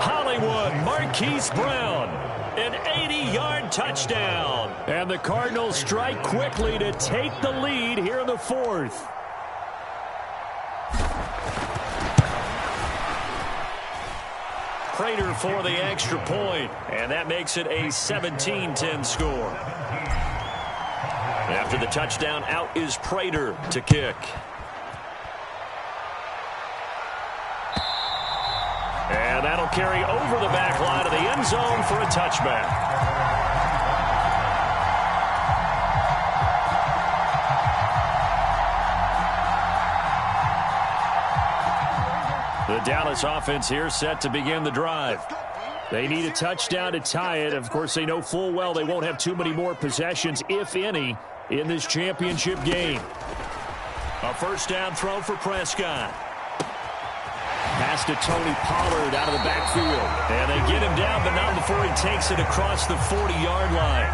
Hollywood, Marquise Brown. An 80-yard touchdown. And the Cardinals strike quickly to take the lead here in the fourth. Prater for the extra point. And that makes it a 17-10 score. After the touchdown, out is Prater to kick. And that'll carry over the back line of the end zone for a touchback. The Dallas offense here set to begin the drive. They need a touchdown to tie it. Of course, they know full well they won't have too many more possessions, if any, in this championship game. A first down throw for Prescott. Pass to Tony Pollard out of the backfield. And they get him down, but not before he takes it across the 40-yard line.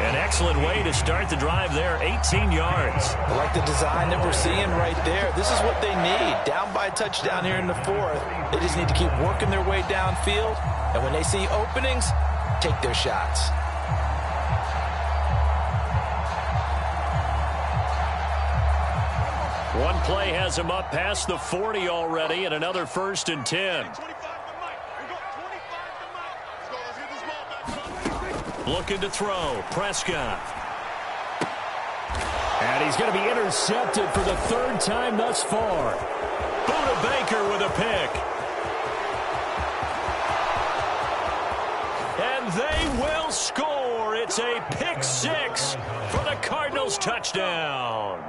An excellent way to start the drive there, 18 yards. I like the design that we're seeing right there. This is what they need. Down by a touchdown here in the fourth. They just need to keep working their way downfield. And when they see openings, take their shots. One play has him up past the 40 already, and another 1st and 10. Looking to throw, Prescott. And he's going to be intercepted for the 3rd time thus far. Buda Baker with a pick. And they will score. It's a pick 6 for the Cardinals touchdown.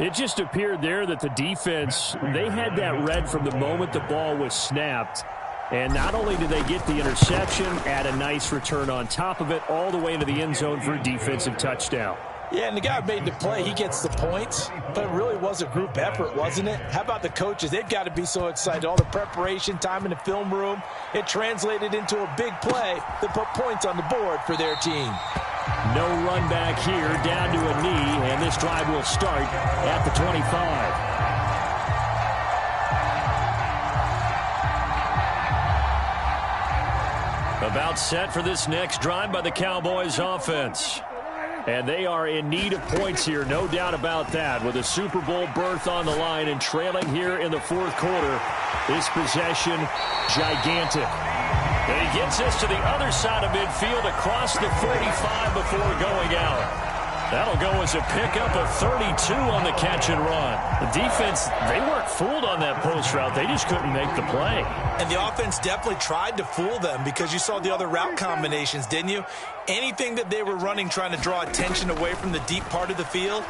It just appeared there that the defense, they had that read from the moment the ball was snapped. And not only did they get the interception, add a nice return on top of it, all the way into the end zone for a defensive touchdown. Yeah, and the guy who made the play, he gets the points. But it really was a group effort, wasn't it? How about the coaches? They've got to be so excited. All the preparation, time in the film room, it translated into a big play that put points on the board for their team. No run back here, down to a knee, and this drive will start at the 25. About set for this next drive by the Cowboys offense. And they are in need of points here, no doubt about that, with a Super Bowl berth on the line and trailing here in the 4th quarter. This possession, gigantic. And he gets this to the other side of midfield across the 45 before going out. That'll go as a pickup of 32 on the catch and run. The defense, they weren't fooled on that post route. They just couldn't make the play. And the offense definitely tried to fool them because you saw the other route combinations, didn't you? Anything that they were running trying to draw attention away from the deep part of the field,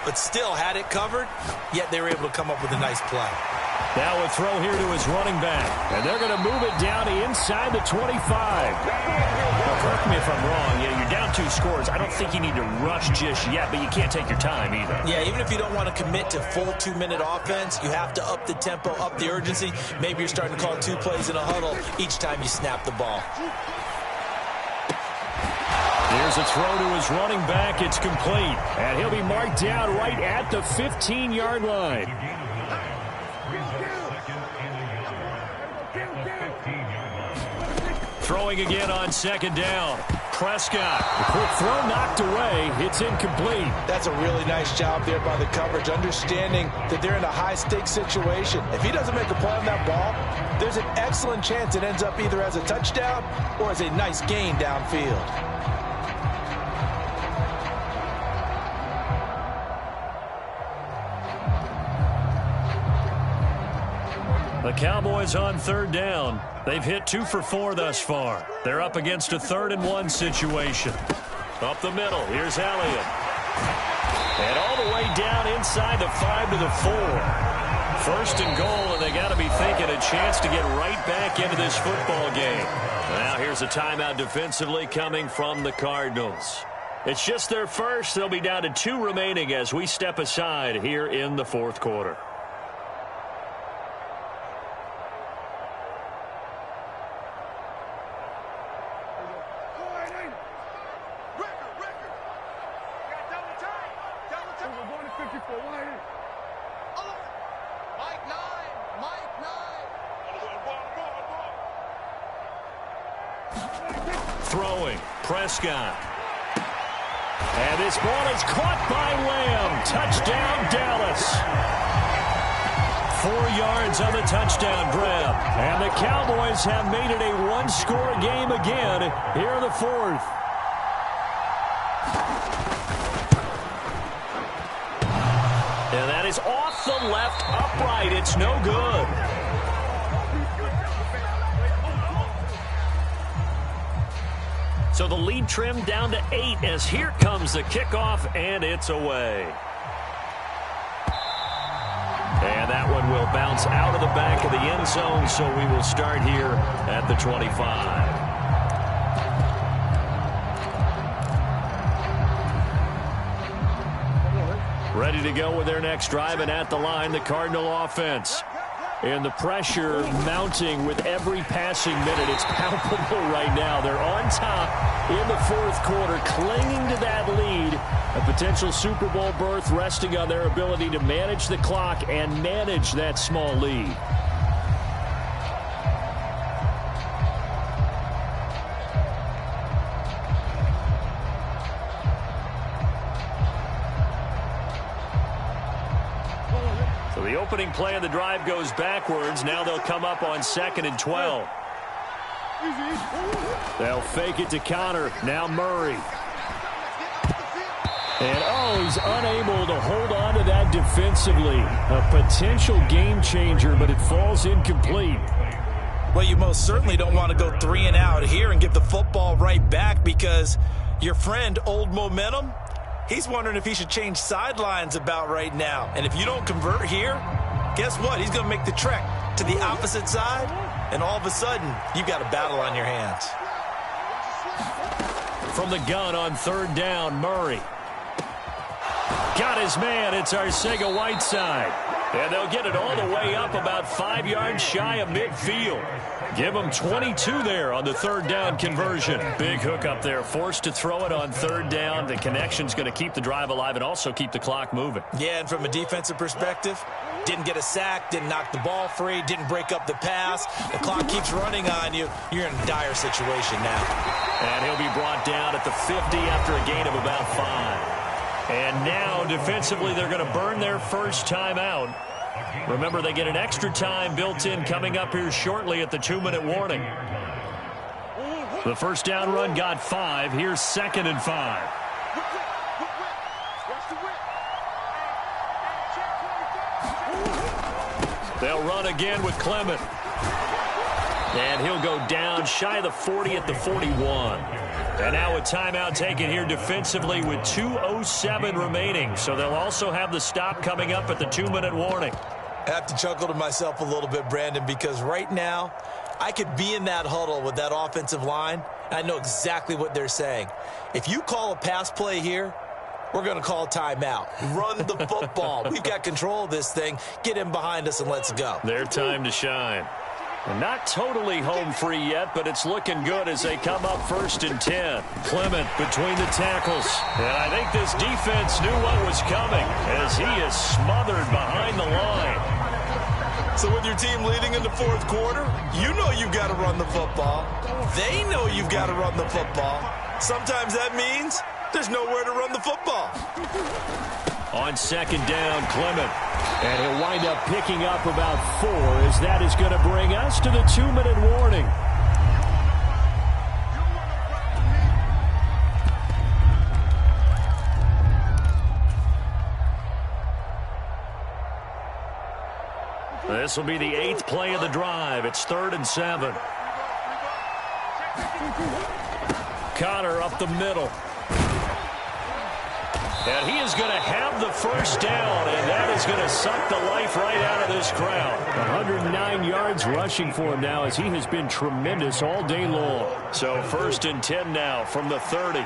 but still had it covered, yet they were able to come up with a nice play. Now a throw here to his running back. And they're going to move it down inside the 25. Now, correct me if I'm wrong. You're down 2 scores. I don't think you need to rush just yet, but you can't take your time either. Yeah, even if you don't want to commit to full 2-minute offense, you have to up the tempo, up the urgency. Maybe you're starting to call 2 plays in a huddle each time you snap the ball. Here's a throw to his running back. It's complete. And he'll be marked down right at the 15-yard line. Throwing again on 2nd down. Prescott. The quick throw knocked away. It's incomplete. That's a really nice job there by the coverage, understanding that they're in a high-stakes situation. If he doesn't make a play on that ball, there's an excellent chance it ends up either as a touchdown or as a nice gain downfield. The Cowboys on 3rd down. They've hit 2 for 4 thus far. They're up against a 3rd and 1 situation. Up the middle, here's Elliott. And all the way down inside the 5 to the 4. 1st and goal, and they got to be thinking a chance to get right back into this football game. Now here's a timeout defensively coming from the Cardinals. It's just their first. They'll be down to 2 remaining as we step aside here in the 4th quarter. Throwing, Prescott. And this ball is caught by Lamb. Touchdown, Dallas. 4 yards on the touchdown grab. And the Cowboys have made it a 1-score game again here in the 4th. And that is off the left upright. It's no good. So the lead trimmed down to 8 as here comes the kickoff, and it's away. And that one will bounce out of the back of the end zone, so we will start here at the 25. Ready to go with their next drive, and at the line, the Cardinal offense. And the pressure mounting with every passing minute. It's palpable right now. They're on top in the 4th quarter, clinging to that lead. A potential Super Bowl berth resting on their ability to manage the clock and manage that small lead. The opening play of the drive goes backwards. Now they'll come up on 2nd and 12. They'll fake it to Connor. Now Murray. And, he's unable to hold on to that defensively. A potential game changer, but it falls incomplete. Well, you most certainly don't want to go 3 and out here and give the football right back, because your friend, Old Momentum, he's wondering if he should change sidelines about right now. And if you don't convert here, guess what? He's going to make the trek to the opposite side, and all of a sudden, you've got a battle on your hands. From the gun on 3rd down, Murray. Got his man. It's Arcega-Whiteside. And they'll get it all the way up about 5 yards shy of midfield. Give them 22 there on the 3rd down conversion. Big hook up there. Forced to throw it on 3rd down. The connection's going to keep the drive alive and also keep the clock moving. Yeah, and from a defensive perspective, didn't get a sack, didn't knock the ball free, didn't break up the pass. The clock keeps running on you. You're in a dire situation now. And he'll be brought down at the 50 after a gain of about 5. And now, defensively, they're going to burn their first time out. Remember, they get an extra time built in coming up here shortly at the 2-minute warning. The first down run got 5. Here's 2nd and 5. They'll run again with Clement. And he'll go down shy of the 40 at the 41. And now a timeout taken here defensively with 2:07 remaining. So they'll also have the stop coming up at the 2-minute warning. I have to chuckle to myself a little bit, Brandon, because right now I could be in that huddle with that offensive line, and I know exactly what they're saying. If you call a pass play here, we're going to call a timeout. Run the football. We've got control of this thing. Get in behind us and let's go. Their time to shine. And not totally home free yet, but it's looking good as they come up 1st and 10. Clement between the tackles. And I think this defense knew what was coming as he is smothered behind the line. So with your team leading in the 4th quarter, you know you've got to run the football. They know you've got to run the football. Sometimes that means there's nowhere to run the football. On 2nd down, Clement. And he'll wind up picking up about 4 as that is going to bring us to the 2-minute warning. This will be the 8th play of the drive. It's 3rd and 7. Connor up the middle. And he is going to have the 1st down, and that is going to suck the life right out of this crowd. 109 yards rushing for him now as he has been tremendous all day long. So 1st and 10 now from the 30.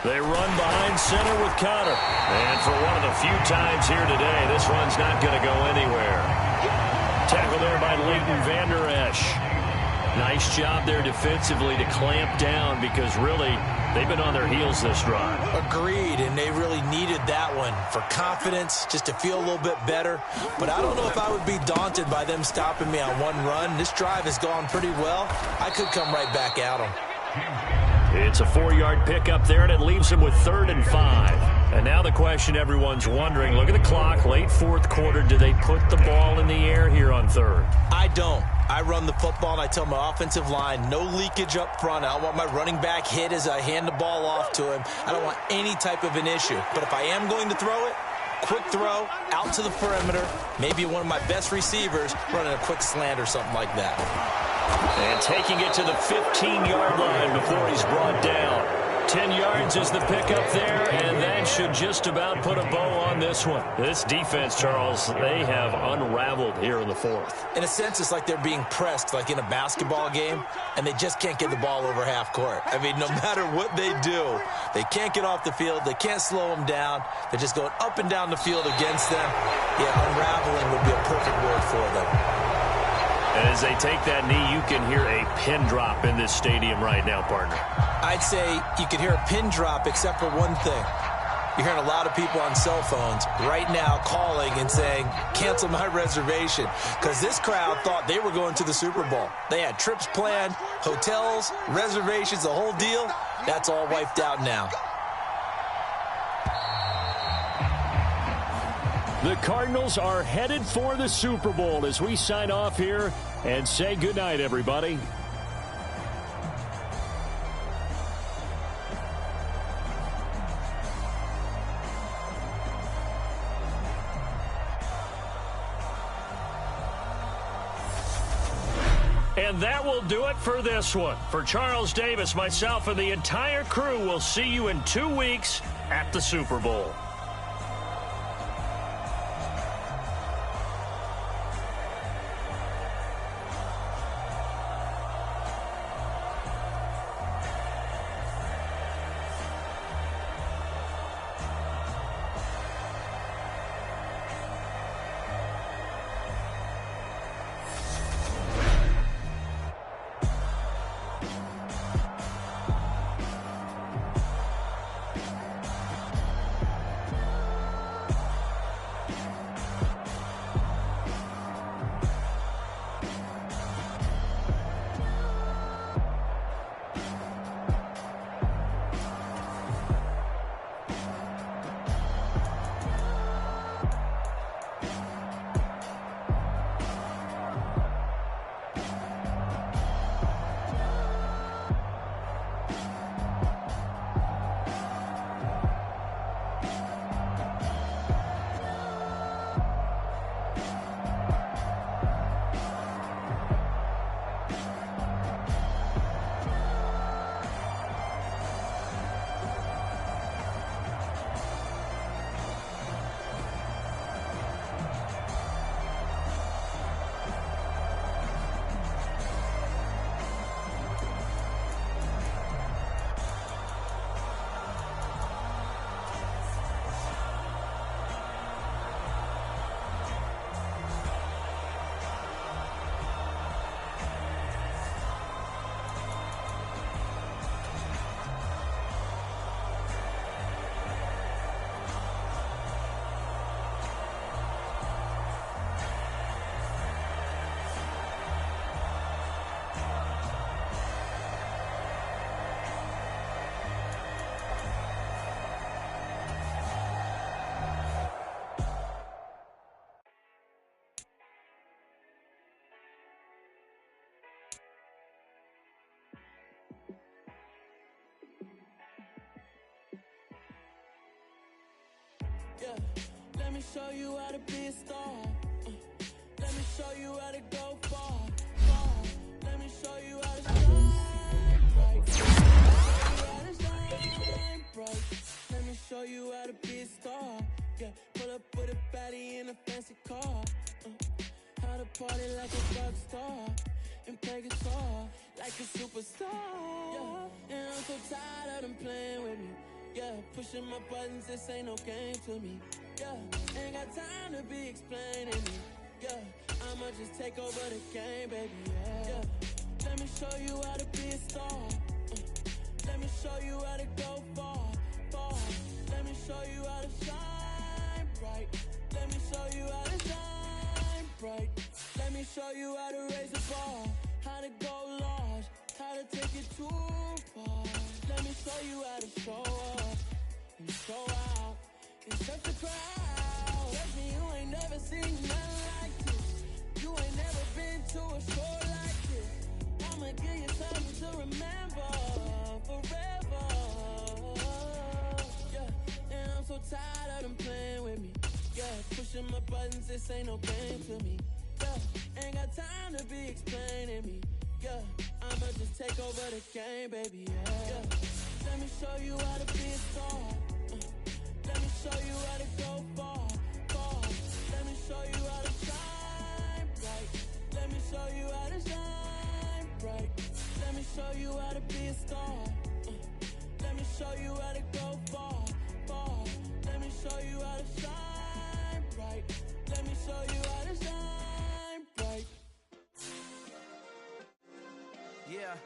They run behind center with Connor. And for one of the few times here today, this run's not going to go anywhere. Tackle there by Leighton Vander Esch. Nice job there defensively to clamp down because really they've been on their heels this drive. Agreed, and they really needed that one for confidence, just to feel a little bit better. But I don't know if I would be daunted by them stopping me on one run. This drive has gone pretty well. I could come right back at them. It's a 4-yard pickup there, and it leaves him with 3rd and 5. And now the question everyone's wondering, look at the clock, late 4th quarter, do they put the ball in the air here on 3rd? I don't. I run the football, and I tell my offensive line, no leakage up front. I don't want my running back hit as I hand the ball off to him. I don't want any type of an issue. But if I am going to throw it, quick throw, out to the perimeter, maybe one of my best receivers running a quick slant or something like that. And taking it to the 15-yard line before he's brought down. 10 yards is the pickup there, and that should just about put a bow on this one. This defense, Charles, they have unraveled here in the 4th. In a sense, it's like they're being pressed, like in a basketball game, and they just can't get the ball over half court. I mean, no matter what they do, they can't get off the field. They can't slow them down. They're just going up and down the field against them. Yeah, unraveling would be a perfect word for them. And as they take that knee, you can hear a pin drop in this stadium right now, partner. I'd say you could hear a pin drop except for one thing. You're hearing a lot of people on cell phones right now calling and saying, cancel my reservation, because this crowd thought they were going to the Super Bowl. They had trips planned, hotels, reservations, the whole deal. That's all wiped out now. The Cardinals are headed for the Super Bowl as we sign off here and say goodnight, everybody. And that will do it for this one. For Charles Davis, myself, and the entire crew, we'll see you in 2 weeks at the Super Bowl. Let me show you how to be a star. Let me show you how to go far, far. Let me show you how to shine bright. Let me show you how to shine bright. Let me show you how to be a star. Yeah, pull up with a baddie in a fancy car. How to party like a rock star and play guitar like a superstar. Yeah, and I'm so tired of them playing with me. Yeah, pushing my buttons, this ain't no game to me. Yeah, ain't got time to be explaining me. Yeah, I'ma just take over the game, baby. Yeah, let me show you how to be a star. Let me show you how to go far, far. Let me show you how to shine bright. Let me show you how to shine bright. Let me show you how to raise the bar, how to go large, how to take it too far. Let me show you how to show up and show out and touch the crowd. That's me, you ain't never seen nothing like this. You ain't never been to a show like this. I'ma give you something to remember forever. Yeah, and I'm so tired of them playing with me. Yeah, pushing my buttons, this ain't no game to me. Yeah, ain't got time to be explaining me. Yeah, I'ma just take over the game, baby. Yeah, let me show you how to be a star. Let me show you how to go far, far. Let me show you how to shine bright. Let me show you how to shine bright. Let me show you how to be a star. Let me show you how to go far, far. Let me show you how to shine bright. Let me show you how to shine bright. Yeah.